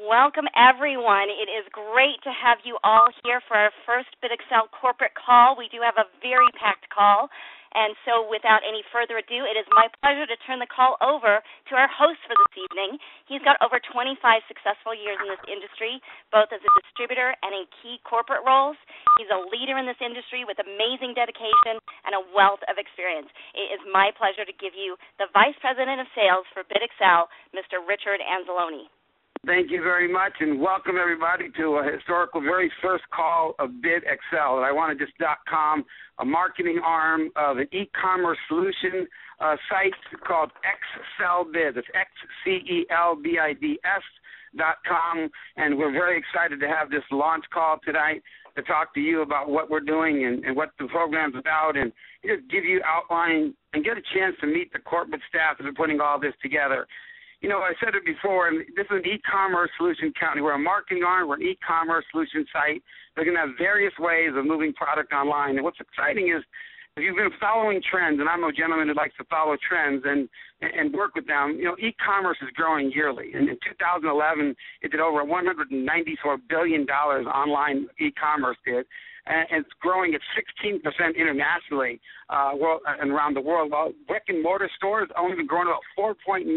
Welcome, everyone. It is great to have you all here for our first BidXcel corporate call. We do have a very packed call, and so without any further ado, it is my pleasure to turn the call over to our host for this evening. He's got over 25 successful years in this industry, both as a distributor and in key corporate roles. He's a leader in this industry with amazing dedication and a wealth of experience. It is my pleasure to give you the Vice President of Sales for BidXcel, Mr. Richard Anzalone. Thank you very much, and welcome everybody to a historical very first call of BidXcel. And I want to just.com, a marketing arm of an e-commerce solution site called XcelBids. It's XcelBids.com, and we're very excited to have this launch call tonight to talk to you about what we're doing and what the program's about, and just give you outline and get a chance to meet the corporate staff that are putting all this together. You know, I said it before, and this is an e-commerce solution company. We're a marketing arm. We're an e-commerce solution site. They're going to have various ways of moving product online. And what's exciting is if you've been following trends, and I'm a gentleman who likes to follow trends and work with them, you know, e-commerce is growing yearly. And in 2011, it did over $194 billion online e-commerce did. And it's growing at 16% internationally and around the world, while brick-and-mortar stores only been growing about 4.9%.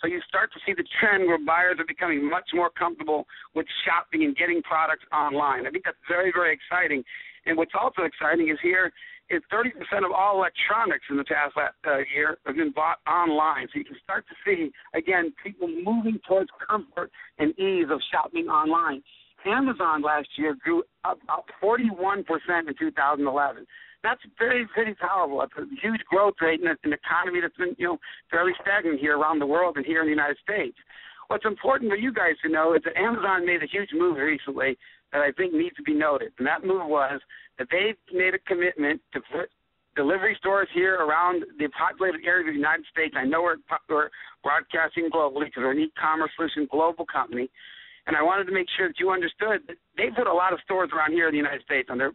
So you start to see the trend where buyers are becoming much more comfortable with shopping and getting products online. I think that's very, very exciting. And what's also exciting is here is 30% of all electronics in the past year have been bought online. So you can start to see, again, people moving towards comfort and ease of shopping online. Amazon last year grew up about 41% in 2011. That's pretty powerful. It's a huge growth rate in an economy that's been, you know, fairly stagnant here around the world and here in the United States. What's important for you guys to know is that Amazon made a huge move recently that I think needs to be noted. And that move was that they made a commitment to put delivery stores here around the populated areas of the United States. I know we're broadcasting globally because we're an e-commerce solution global company. And I wanted to make sure that you understood that they put a lot of stores around here in the United States on their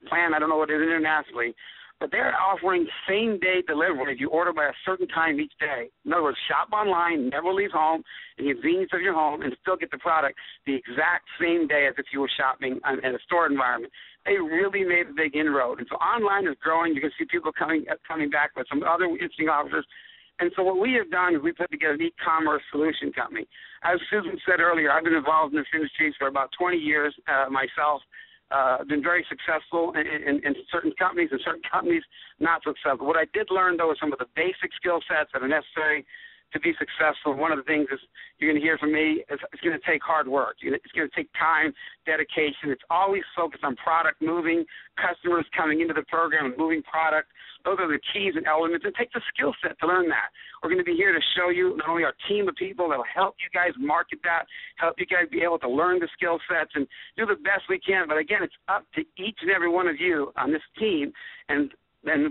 plan. I don't know what it is internationally, but they're offering same-day delivery if you order by a certain time each day. In other words, shop online, never leave home, in the convenience of your home, and still get the product the exact same day as if you were shopping in a store environment. They really made a big inroad. And so online is growing. You can see people coming back with some other interesting offers. And so what we have done is we put together an e-commerce solution company. As Susan said earlier, I've been involved in this industry for about 20 years myself. Been very successful in certain companies and certain companies not so successful. What I did learn, though, is some of the basic skill sets that are necessary to be successful. One of the things is you're going to hear from me is it's going to take hard work. It's going to take time, dedication. It's always focused on product moving, customers coming into the program and moving product. Those are the keys and elements. It takes a skill set to learn that. We're going to be here to show you not only our team of people that will help you guys market that, help you guys be able to learn the skill sets and do the best we can. But, again, it's up to each and every one of you on this team and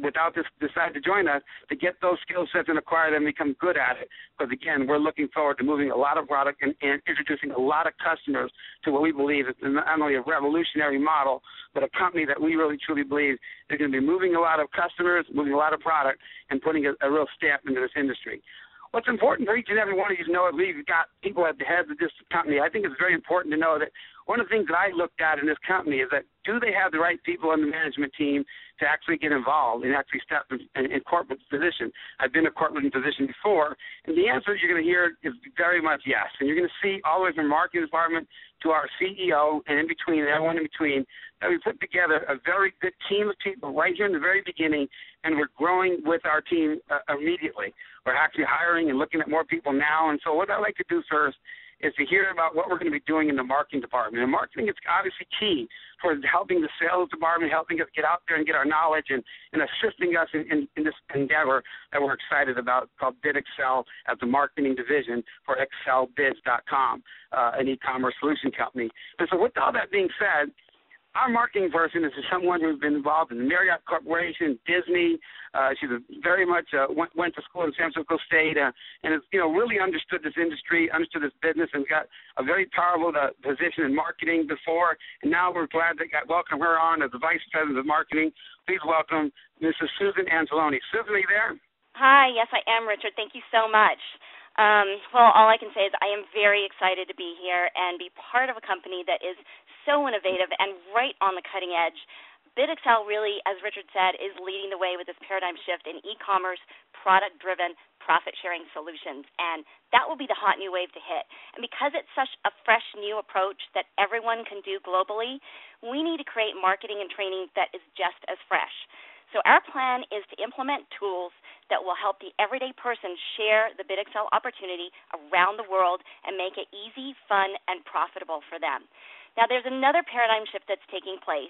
without this decide to join us, to get those skill sets and acquire them and become good at it. Because, again, we're looking forward to moving a lot of product and introducing a lot of customers to what we believe is not only a revolutionary model, but a company that we really truly believe is going to be moving a lot of customers, moving a lot of product, and putting a real stamp into this industry. What's important for each and every one of you to know is we've got people at the head of this company. I think it's very important to know that one of the things that I looked at in this company is that do they have the right people on the management team to actually get involved and actually step in corporate position? I've been a corporate position before, and the answer you're going to hear is very much yes. And you're going to see all the way from marketing department to our CEO and in between, everyone in between, that we put together a very good team of people right here in the very beginning, and we're growing with our team immediately. We're actually hiring and looking at more people now. And so what I like to do first is to hear about what we're going to be doing in the marketing department. And marketing is obviously key for helping the sales department, helping us get out there and get our knowledge and assisting us in this endeavor that we're excited about called BidXcel as the marketing division for XcelBids.com, an e-commerce solution company. And so with all that being said, our marketing person is someone who's been involved in the Marriott Corporation, Disney. She's very much went to school in San Francisco State and has, really understood this industry, understood this business, and got a very powerful position in marketing before. And now we're glad to welcome her on as the Vice President of Marketing. Please welcome Mrs. Susan Anzalone. Susan, are you there? Hi, yes, I am, Richard. Thank you so much. Well, all I can say is I am very excited to be here and be part of a company that is so innovative and right on the cutting edge. BidXcel really, as Richard said, is leading the way with this paradigm shift in e-commerce, product-driven, profit-sharing solutions, and that will be the hot new wave to hit. And because it's such a fresh new approach that everyone can do globally, we need to create marketing and training that is just as fresh. So our plan is to implement tools that will help the everyday person share the BidXcel opportunity around the world and make it easy, fun, and profitable for them. Now, there's another paradigm shift that's taking place.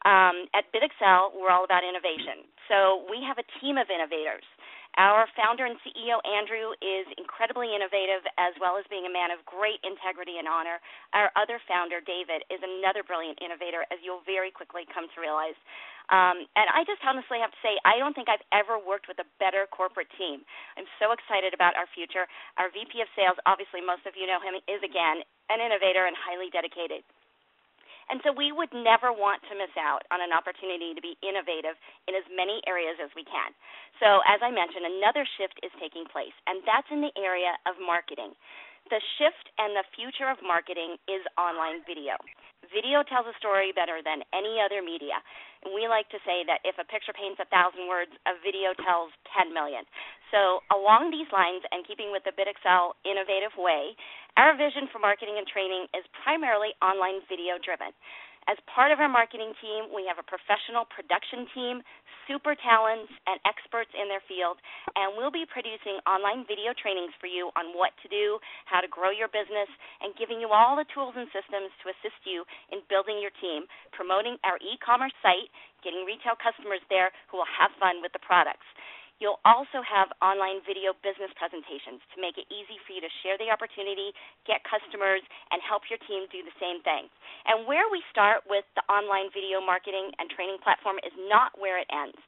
At BidXcel, we're all about innovation. So we have a team of innovators. Our founder and CEO, Andrew, is incredibly innovative as well as being a man of great integrity and honor. Our other founder, David, is another brilliant innovator, as you'll very quickly come to realize. And I just honestly have to say, I don't think I've ever worked with a better corporate team. I'm so excited about our future. Our VP of Sales, obviously most of you know him, is, again, an innovator and highly dedicated. And so we would never want to miss out on an opportunity to be innovative in as many areas as we can. So as I mentioned, another shift is taking place, and that's in the area of marketing. The shift and the future of marketing is online video. Video tells a story better than any other media. And we like to say that if a picture paints 1,000 words, a video tells 10 million. So along these lines, and keeping with the BidXcel innovative way, our vision for marketing and training is primarily online video driven. As part of our marketing team, we have a professional production team, super talents, and experts in their field, and we'll be producing online video trainings for you on what to do, how to grow your business, and giving you all the tools and systems to assist you in building your team, promoting our e-commerce site, getting retail customers there who will have fun with the products. You'll also have online video business presentations to make it easy for you to share the opportunity, get customers, and help your team do the same thing. And where we start with the online video marketing and training platform is not where it ends.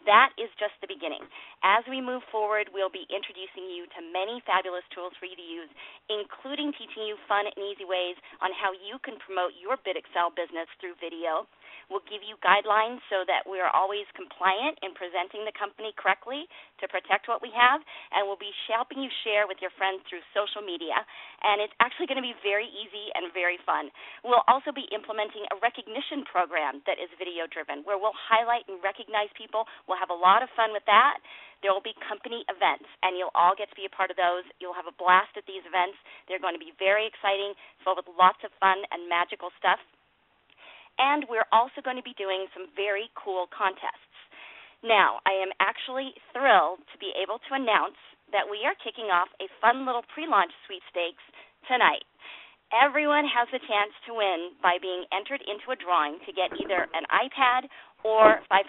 That is just the beginning. As we move forward, we'll be introducing you to many fabulous tools for you to use, including teaching you fun and easy ways on how you can promote your BidXcel business through video. We'll give you guidelines so that we are always compliant in presenting the company correctly to protect what we have, and we'll be helping you share with your friends through social media, and it's actually going to be very easy and very fun. We'll also be implementing a recognition program that is video-driven, where we'll highlight and recognize people. We'll have a lot of fun with that. There will be company events, and you'll all get to be a part of those. You'll have a blast at these events. They're going to be very exciting, filled with lots of fun and magical stuff. And we're also going to be doing some very cool contests. Now, I am actually thrilled to be able to announce that we are kicking off a fun little pre-launch sweepstakes tonight. Everyone has a chance to win by being entered into a drawing to get either an iPad or $500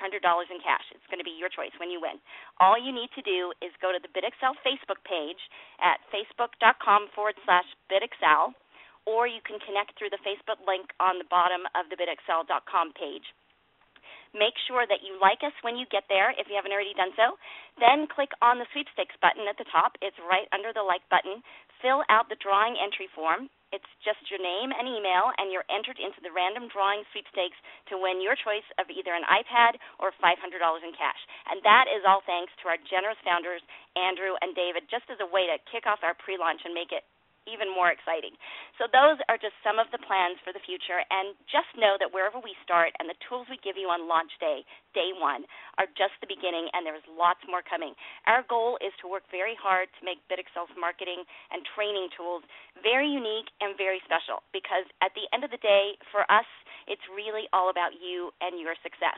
in cash. It's going to be your choice when you win. All you need to do is go to the BidXcel Facebook page at facebook.com/BidXcel, or you can connect through the Facebook link on the bottom of the BidXcel.com page. Make sure that you like us when you get there if you haven't already done so. Then click on the sweepstakes button at the top. It's right under the like button. Fill out the drawing entry form. It's just your name and email, and you're entered into the random drawing sweepstakes to win your choice of either an iPad or $500 in cash. And that is all thanks to our generous founders, Andrew and David, just as a way to kick off our pre-launch and make it even more exciting. So those are just some of the plans for the future, and just know that wherever we start and the tools we give you on launch day, day one, are just the beginning, and there's lots more coming. Our goal is to work very hard to make BidXcel's marketing and training tools very unique and very special, because at the end of the day, for us, it's really all about you and your success.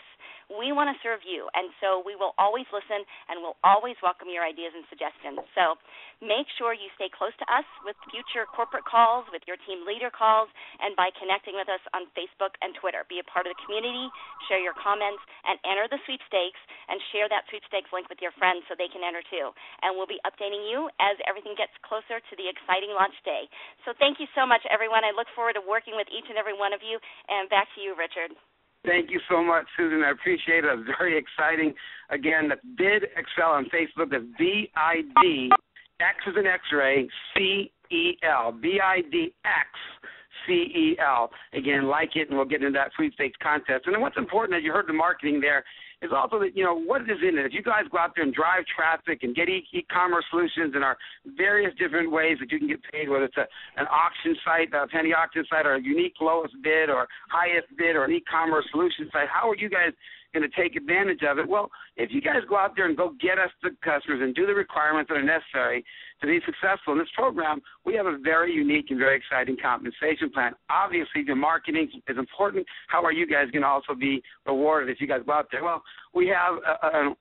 We want to serve you, and so we will always listen and we'll always welcome your ideas and suggestions. So make sure you stay close to us with future corporate calls, with your team leader calls, and by connecting with us on Facebook and Twitter. Be a part of the community, share your comments, and enter the sweepstakes, and share that sweepstakes link with your friends so they can enter too. And we'll be updating you as everything gets closer to the exciting launch day. So thank you so much, everyone. I look forward to working with each and every one of you. And back to you, Richard. Thank you so much, Susan. I appreciate it. It's very exciting. Again, that's BidXcel on Facebook. That's BID, X is an X-ray, C-E-L, BIDXCEL. Again, like it, and we'll get into that sweepstakes contest. And then what's important, as you heard the marketing there, is also that, what is in it. If you guys go out there and drive traffic and get e-commerce solutions and our various different ways that you can get paid, whether it's an auction site, a penny auction site, or a unique lowest bid or highest bid or an e-commerce solution site, how are you guys going to take advantage of it? Well, if you guys go out there and go get us the customers and do the requirements that are necessary to be successful in this program, we have a very unique and very exciting compensation plan. Obviously, the marketing is important. How are you guys going to also be rewarded if you guys go out there? Well, we have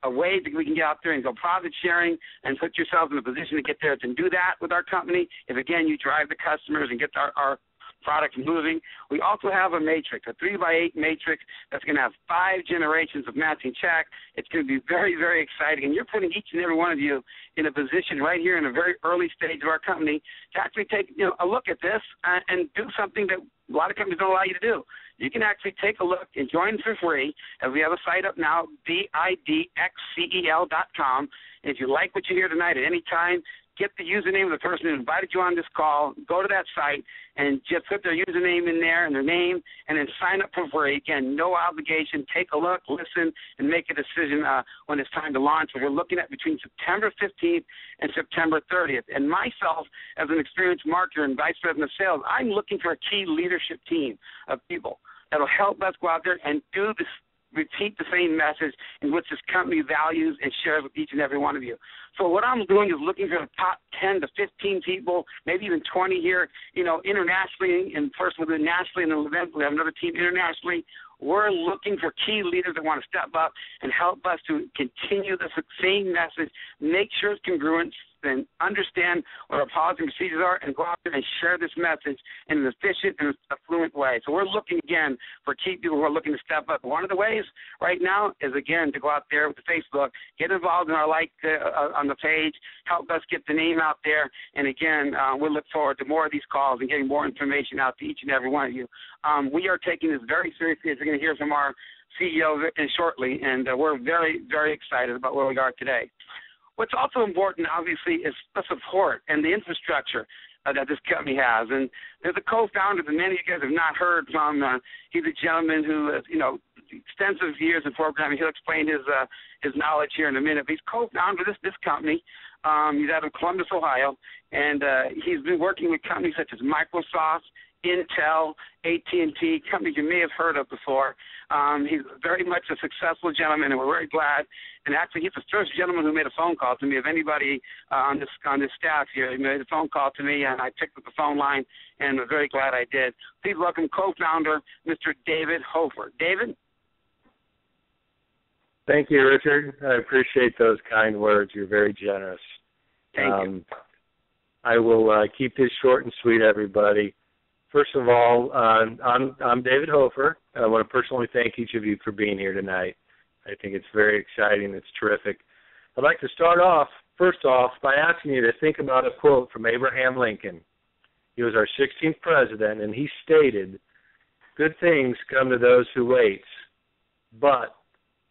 a way that we can get out there and go profit sharing and put yourselves in a position to get there and do that with our company. If, again, you drive the customers and get our product moving. We also have a matrix, a 3x8 matrix that's going to have 5 generations of matching check. It's going to be very, very exciting, and you're putting each and every one of you in a position right here in a very early stage of our company to actually take a look at this and do something that a lot of companies don't allow you to do. You can actually take a look and join for free, as we have a site up now, BidXcel.com. And if you like what you hear tonight at any time, get the username of the person who invited you on this call, go to that site, and just put their username in there and their name, and then sign up for free. Again, no obligation. Take a look, listen, and make a decision when it's time to launch. So we're looking at between September 15th and September 30th. And myself, as an experienced marketer and vice president of sales, I'm looking for a key leadership team of people that will help us go out there and do this, repeat the same message in which this company values and shares with each and every one of you. So what I'm doing is looking for the top 10 to 15 people, maybe even 20 here, internationally, and first we'll do nationally, and then eventually have another team internationally. We're looking for key leaders that want to step up and help us to continue the same message, make sure it's congruent, and understand what our policy and procedures are, and go out there and share this message in an efficient and affluent way. So we're looking, again, for key people who are looking to step up. One of the ways right now is, again, to go out there with the Facebook, get involved in our on the page, help us get the name out there, and, again, we'll look forward to more of these calls and getting more information out to each and every one of you. We are taking this very seriously, as you're going to hear from our CEO shortly, and we're very, very excited about where we are today. What's also important, obviously, is the support and the infrastructure that this company has. And there's a co-founder that many of you guys have not heard from. He's a gentleman who has, extensive years in programming. He'll explain his knowledge here in a minute. But he's co-founder of this company. He's out of Columbus, Ohio, and he's been working with companies such as Microsoft, Intel, AT&T, companies you may have heard of before. He's very much a successful gentleman, and we're very glad. And actually, he's the first gentleman who made a phone call to me of anybody on this staff here. He made a phone call to me, and I picked up the phone line, and we're very glad I did. Please welcome co-founder, Mr. David Hofer. David? Thank you, Richard. I appreciate those kind words. You're very generous. Thank you. I will keep this short and sweet, everybody. First of all, I'm David Hofer. I want to personally thank each of you for being here tonight. I think it's very exciting. It's terrific. I'd like to start off, first off, by asking you to think about a quote from Abraham Lincoln. He was our 16th president, and he stated, "Good things come to those who wait, but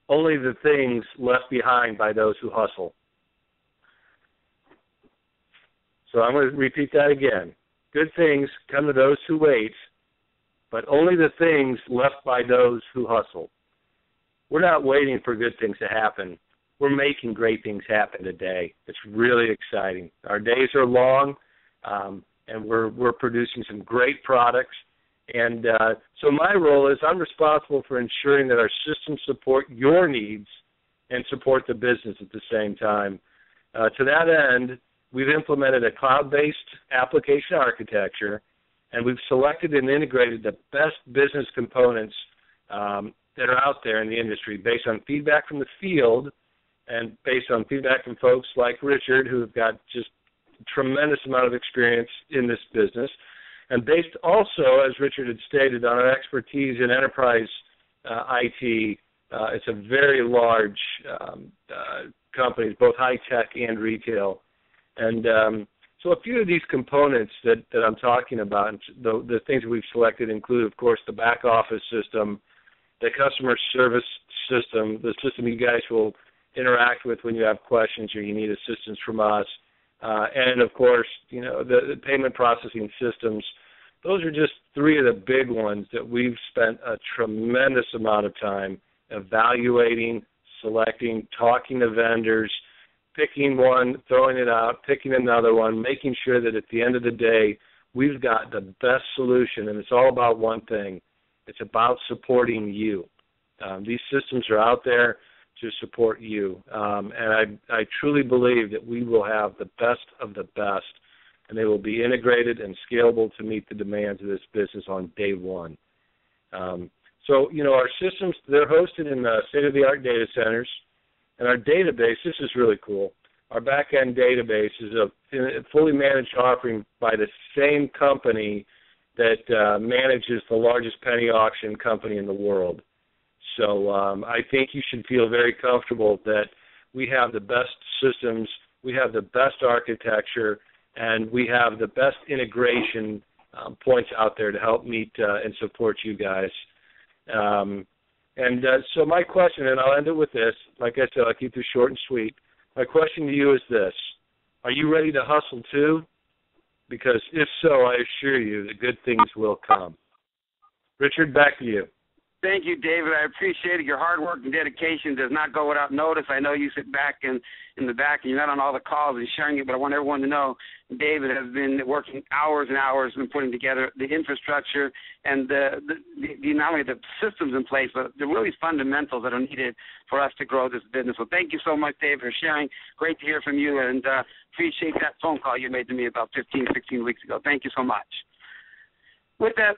only the things left behind by those who hustle." So I'm going to repeat that again. Good things come to those who wait, but only the things left by those who hustle. We're not waiting for good things to happen. We're making great things happen today. It's really exciting. Our days are long, and we're producing some great products. And so my role is I'm responsible for ensuring that our systems support your needs and support the business at the same time. To that end, we've implemented a cloud-based application architecture, and we've selected and integrated the best business components that are out there in the industry based on feedback from the field and based on feedback from folks like Richard, who have got just a tremendous amount of experience in this business, and based also, as Richard had stated, on our expertise in enterprise IT. It's a very large company, both high-tech and retail. And so a few of these components that I'm talking about, the things that we've selected include, of course, the back office system, the customer service system, the system you guys will interact with when you have questions or you need assistance from us, and, of course, the payment processing systems. Those are just three of the big ones that we've spent a tremendous amount of time evaluating, selecting, talking to vendors, picking one, throwing it out, picking another one, making sure that at the end of the day, we've got the best solution, and it's all about one thing. It's about supporting you. These systems are out there to support you, and I truly believe that we will have the best of the best, and they will be integrated and scalable to meet the demands of this business on day one. So, our systems, they're hosted in state-of-the-art data centers, and our database, this is really cool, our back-end database is a fully managed offering by the same company that manages the largest penny auction company in the world. So I think you should feel very comfortable that we have the best systems, we have the best architecture, and we have the best integration points out there to help meet and support you guys. So my question, and I'll end it with this, like I said, I'll keep this short and sweet. My question to you is this: are you ready to hustle too? Because if so, I assure you that good things will come. Richard, back to you. Thank you, David. I appreciate it. Your hard work and dedication does not go without notice. I know you sit back in the back and you're not on all the calls and sharing it, but I want everyone to know David has been working hours and hours in putting together the infrastructure and the not only the systems in place, but the really fundamentals that are needed for us to grow this business. So thank you so much, David, for sharing. Great to hear from you, and appreciate that phone call you made to me about 15, 16 weeks ago. Thank you so much. With that,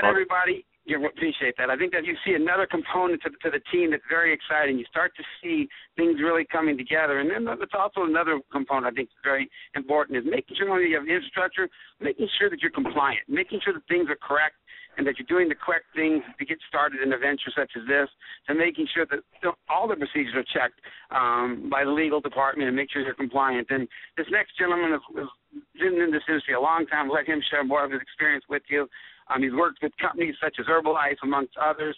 everybody, you appreciate that. I think that you see another component to the team that's very exciting. You start to see things really coming together. And then it's also another component I think is very important is making sure you have infrastructure, making sure that you're compliant, making sure that things are correct and that you're doing the correct things to get started in a venture such as this, to making sure that all the procedures are checked by the legal department and make sure you're compliant. And this next gentleman has been in this industry a long time. Let him share more of his experience with you. He's worked with companies such as Herbalife, amongst others.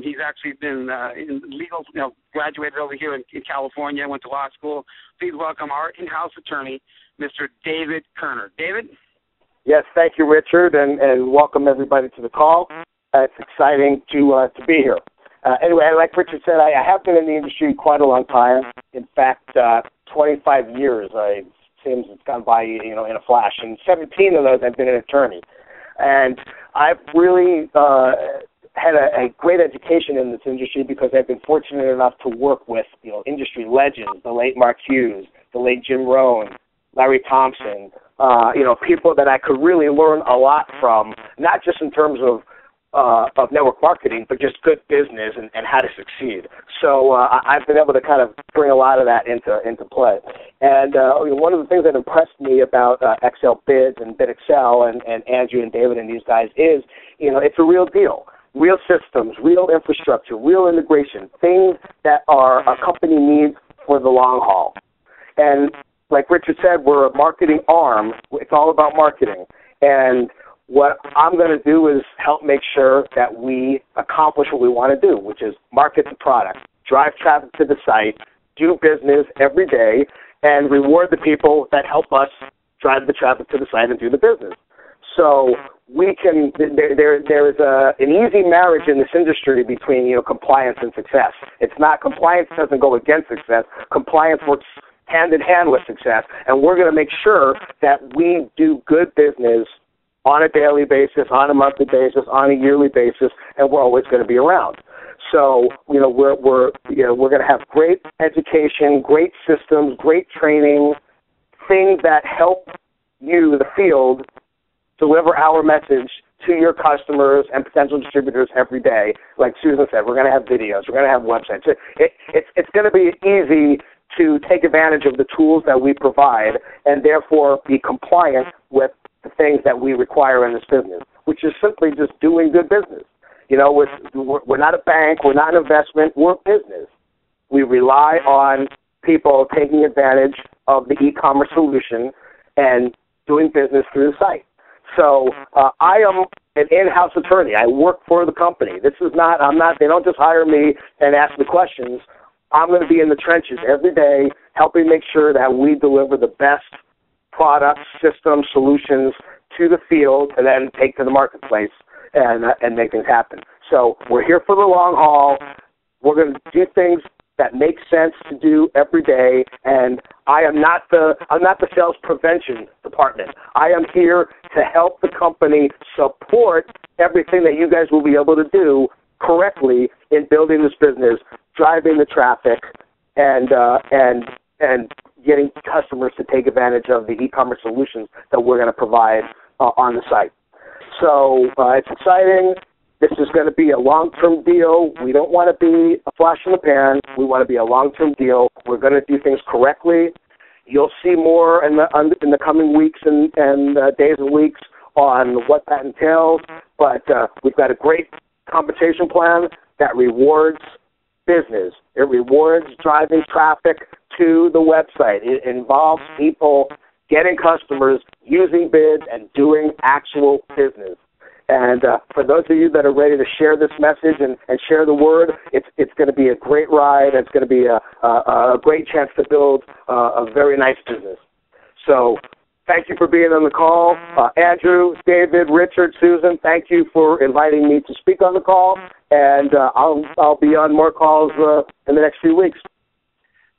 He's actually been in legal, graduated over here in California, went to law school. Please welcome our in-house attorney, Mr. David Kerner. David? Yes, thank you, Richard, and welcome everybody to the call. It's exciting to be here. Anyway, like Richard said, I have been in the industry quite a long time. In fact, 25 years. It seems it's gone by, in a flash. And 17 of those I've been an attorney. And I've really had a great education in this industry because I've been fortunate enough to work with, industry legends, the late Mark Hughes, the late Jim Rohn, Larry Thompson, people that I could really learn a lot from, not just in terms of network marketing, but just good business and how to succeed. So I've been able to kind of bring a lot of that into play. And one of the things that impressed me about XL Bids and BidXcel and Andrew and David and these guys is, it's a real deal. Real systems, real infrastructure, real integration, things that a company needs for the long haul. And like Richard said, we're a marketing arm. It's all about marketing. And what I'm going to do is help make sure that we accomplish what we want to do, which is market the product, drive traffic to the site, do business every day, and reward the people that help us drive the traffic to the site and do the business. So we can. There is an easy marriage in this industry between compliance and success. It's not compliance doesn't go against success. Compliance works hand in hand with success, and we're going to make sure that we do good business on a daily basis, on a monthly basis, on a yearly basis, and we're always going to be around. So, we're going to have great education, great systems, great training, things that help you, the field, deliver our message to your customers and potential distributors every day. Like Susan said, we're going to have videos, we're going to have websites. It's going to be easy to take advantage of the tools that we provide and therefore be compliant with the things that we require in this business, which is simply just doing good business. We're not a bank, we're not an investment, we're business. We rely on people taking advantage of the e-commerce solution and doing business through the site. So I am an in-house attorney. I work for the company. They don't just hire me and ask me questions. I'm going to be in the trenches every day helping make sure that we deliver the best products, systems, solutions to the field and then take to the marketplace and make things happen. So we're here for the long haul. We're going to do things that make sense to do every day. And I'm not the sales prevention department. I am here to help the company support everything that you guys will be able to do correctly in building this business, driving the traffic, and getting customers to take advantage of the e-commerce solutions that we're going to provide on the site. So it's exciting. This is going to be a long-term deal. We don't want to be a flash in the pan. We want to be a long-term deal. We're going to do things correctly. You'll see more in the coming weeks and days and weeks on what that entails. But we've got a great compensation plan that rewards business. It rewards driving traffic to the website. It involves people getting customers, using bids, and doing actual business. And for those of you that are ready to share this message and share the word, it's going to be a great ride. It's going to be a great chance to build a very nice business. So thank you for being on the call. Andrew, David, Richard, Susan, thank you for inviting me to speak on the call. And I'll be on more calls in the next few weeks.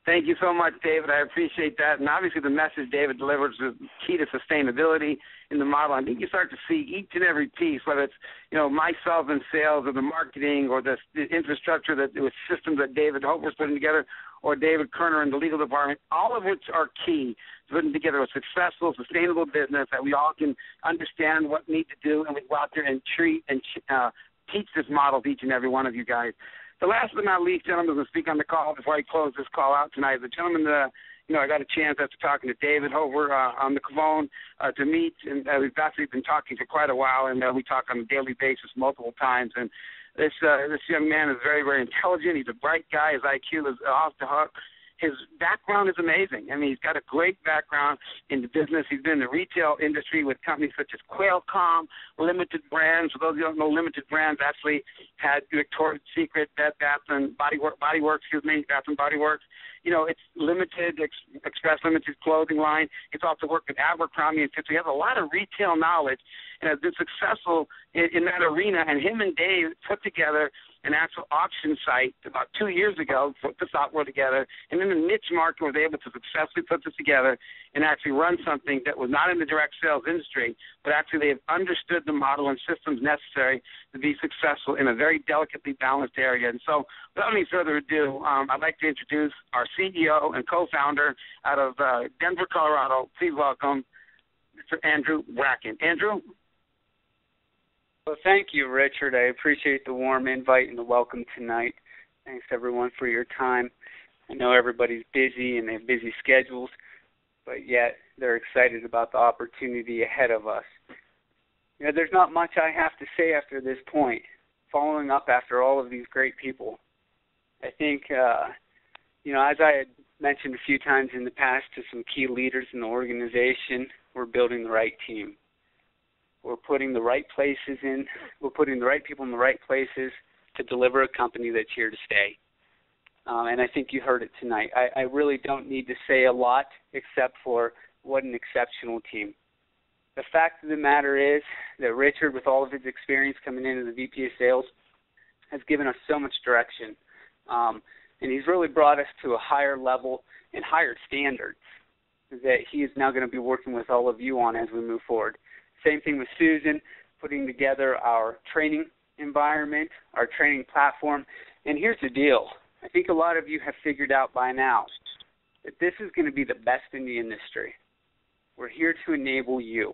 Thank you so much, David. I appreciate that. And obviously the message David delivers is key to sustainability in the model. I think you start to see each and every piece, whether it's, myself in sales or the marketing or the infrastructure, the systems that David Hofer's putting together, or David Kerner in the legal department, all of which are key to putting together a successful, sustainable business that we all can understand what we need to do, and we go out there and treat and teach this model to each and every one of you guys. The last but not least gentleman who's going to speak on the call before I close this call out tonight, the gentleman that, I got a chance after talking to David Hofer on the phone to meet, and we've actually been talking for quite a while, and we talk on a daily basis multiple times. And this young man is very, very intelligent. He's a bright guy. His IQ is off the hook. His background is amazing. I mean, he's got a great background in the business. He's been in the retail industry with companies such as Quailcom, Limited Brands. For those who don't know, Limited Brands actually had Victoria's Secret, Bath and Body Works, Bath and Body Works. It's limited, Express Limited clothing line. He's also worked with Abercrombie and Fitch. He has a lot of retail knowledge and has been successful in that arena. And him and Dave put together an actual auction site about 2 years ago, put the software together, and in a niche market was able to successfully put this together and actually run something that was not in the direct sales industry, but actually they have understood the model and systems necessary to be successful in a very delicately balanced area. And so without any further ado, I'd like to introduce our CEO and co-founder out of Denver, Colorado. Please welcome Mr. Andrew Bracken. Andrew? Well, thank you, Richard. I appreciate the warm invite and the welcome tonight. Thanks, everyone, for your time. I know everybody's busy and they have busy schedules, but yet they're excited about the opportunity ahead of us. There's not much I have to say after this point, following up after all of these great people. I think, as I had mentioned a few times in the past to some key leaders in the organization, we're building the right team. We're putting the right places in. We're putting the right people in the right places to deliver a company that's here to stay. And I think you heard it tonight. I really don't need to say a lot except for what an exceptional team. The fact of the matter is that Richard, with all of his experience coming into the VP of Sales, has given us so much direction. And he's really brought us to a higher level and higher standards that he is now going to be working with all of you on as we move forward. Same thing with Susan, putting together our training environment, our training platform. And here's the deal. I think a lot of you have figured out by now that this is going to be the best in the industry. We're here to enable you.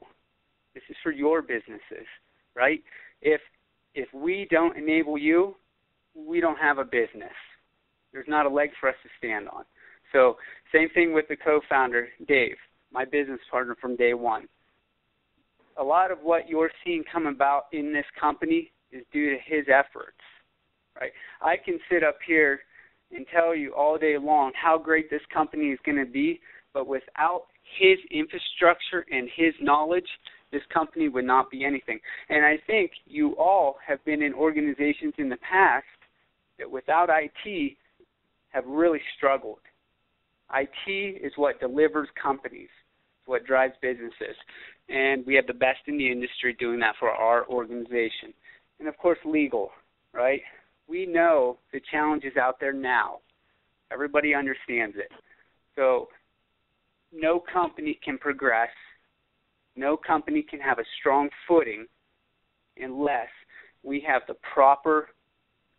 This is for your businesses, right? If we don't enable you, we don't have a business. There's not a leg for us to stand on. So same thing with the co-founder, Dave, my business partner from day one. A lot of what you're seeing come about in this company is due to his efforts, right? I can sit up here and tell you all day long how great this company is going to be, but without his infrastructure and his knowledge, this company would not be anything. And I think you all have been in organizations in the past that without IT have really struggled. IT is what delivers companies, what drives businesses. And we have the best in the industry doing that for our organization. And, of course, legal, right? We know the challenges out there now. Everybody understands it. So no company can progress, no company can have a strong footing unless we have the proper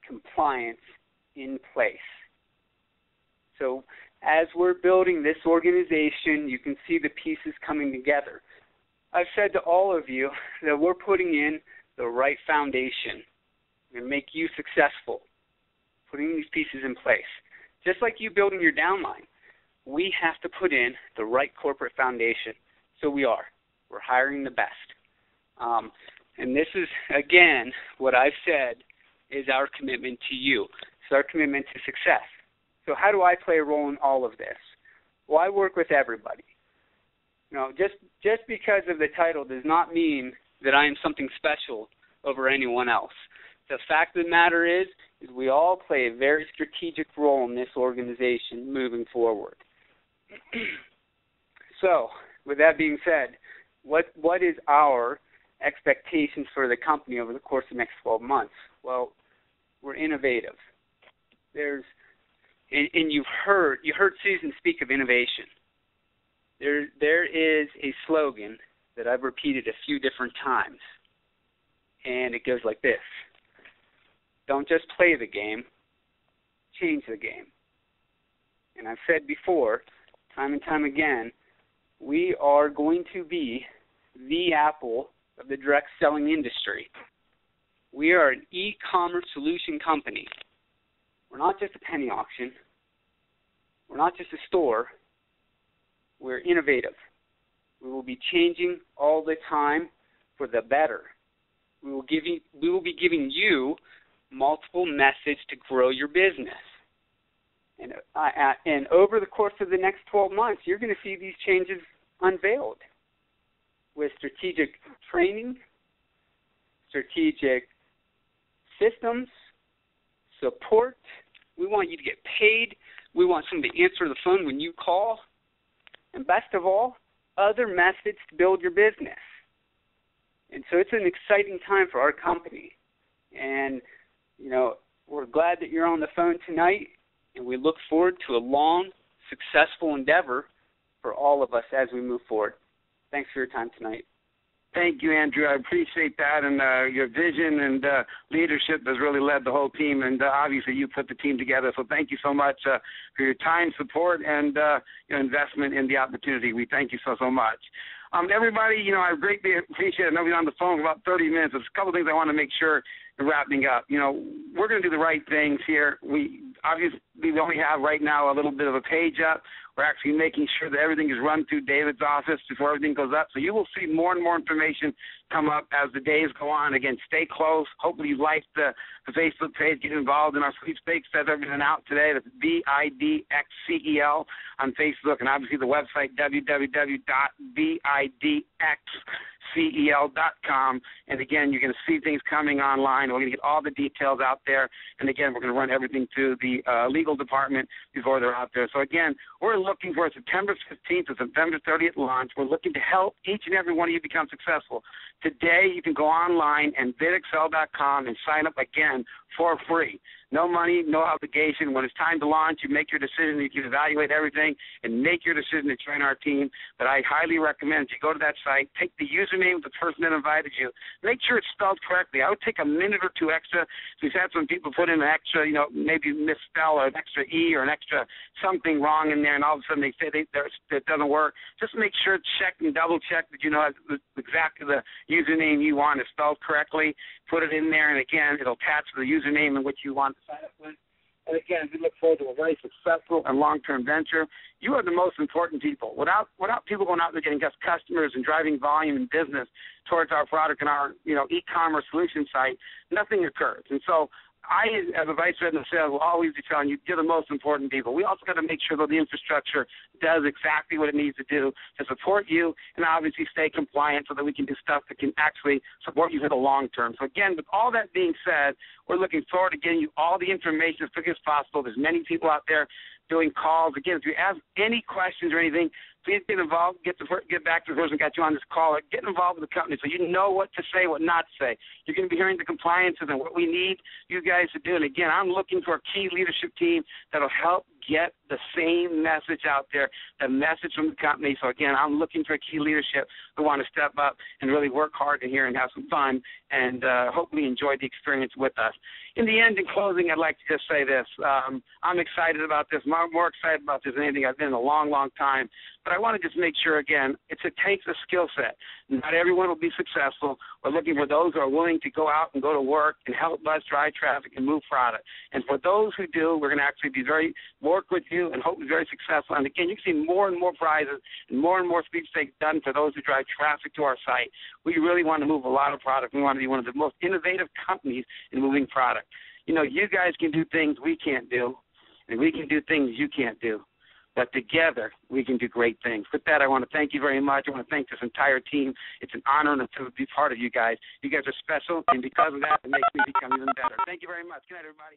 compliance in place. So as we're building this organization, you can see the pieces coming together. I've said to all of you that we're putting in the right foundation and make you successful, putting these pieces in place. Just like you building your downline, we have to put in the right corporate foundation. So we are. We're hiring the best. And this is, again, what I've said is our commitment to you. It's our commitment to success. So how do I play a role in all of this? Well, I work with everybody. You know, just because of the title does not mean that I am something special over anyone else. The fact of the matter is we all play a very strategic role in this organization moving forward. So, with that being said, what is our expectations for the company over the course of the next 12 months? Well, we're innovative. And you heard Susan speak of innovation. There is a slogan that I've repeated a few different times, and it goes like this: don't just play the game, change the game. And I've said before, time and time again, we are going to be the Apple of the direct selling industry. We are an e-commerce solution company. We're not just a penny auction. We're not just a store. We're innovative. We will be changing all the time for the better. We will be giving you multiple methods to grow your business. And over the course of the next 12 months, you're going to see these changes unveiled with strategic training, strategic systems, support. We want you to get paid. We want somebody to answer the phone when you call. And best of all, other methods to build your business. And so it's an exciting time for our company. And, you know, we're glad that you're on the phone tonight, and we look forward to a long, successful endeavor for all of us as we move forward. Thanks for your time tonight. Thank you, Andrew. I appreciate that, and your vision and leadership has really led the whole team, and obviously you put the team together. So thank you so much for your time, support, and your investment in the opportunity. We thank you so much. Everybody, you know, I greatly appreciate it. I know we're on the phone for about 30 minutes. There's a couple of things I want to make sure we're wrapping up. You know, we're going to do the right things here. We only have right now a little bit of a page up. We're actually making sure that everything is run through David's office before everything goes up. So you will see more and more information come up as the days go on. Again, stay close. Hopefully you like the Facebook page. Get involved in our sweepstakes. Set everything out today. That's BidXcel on Facebook. And obviously the website, www.BidXcel.com. And again, you're going to see things coming online. We're going to get all the details out there. And again, we're going to run everything through the legal department before they're out there. So again, we're looking for a September 15th to September 30th launch. We're looking to help each and every one of you become successful. Today, you can go online and BidXcel.com and sign up again for free. No money, no obligation. When it's time to launch, you make your decision. You can evaluate everything and make your decision to join our team. But I highly recommend you go to that site, take the username of the person that invited you. Make sure it's spelled correctly. I would take a minute or two extra. We've had some people put in an extra, you know, maybe misspell or an extra E or an extra something wrong in there, and all of a sudden they say that doesn't work. Just make sure, check and double check that you know exactly the username you want is spelled correctly. Put it in there, and again, it'll attach to the username in which you want to sign up with. And again, we look forward to a very successful and long-term venture. You are the most important people. Without people going out there getting us customers and driving volume and business towards our product and our e-commerce solution site, nothing occurs. And so I, as a vice president of sales, will always be telling you, you're the most important people. We also got to make sure that the infrastructure does exactly what it needs to do to support you and obviously stay compliant so that we can do stuff that can actually support you for the long term. So again, with all that being said, we're looking forward to getting you all the information as quickly as possible. There's many people out there doing calls. Again, if you have any questions or anything, please get involved. Get back to the person who got you on this call. Get involved with the company so you know what to say, what not to say. You're going to be hearing the compliances and what we need you guys to do. And again, I'm looking for a key leadership team that will help get the same message out there, the message from the company. So, again, I'm looking for key leadership who want to step up and really work hard in here and have some fun and hopefully enjoy the experience with us. In the end, in closing, I'd like to just say this. I'm excited about this, more excited about this than anything I've been in a long, long time. But I want to just make sure, again, it takes a skill set. Not everyone will be successful. We're looking for those who are willing to go out and go to work and help us drive traffic and move product. And for those who do, we're going to actually work with you and hope to be very successful. And, again, you can see more and more prizes and more sweepstakes done for those who drive traffic to our site. We really want to move a lot of product. We want to be one of the most innovative companies in moving product. You know, you guys can do things we can't do, and we can do things you can't do. But together, we can do great things. With that, I want to thank you very much. I want to thank this entire team. It's an honor to be part of you guys. You guys are special, and because of that, it makes me become even better. Thank you very much. Good night, everybody.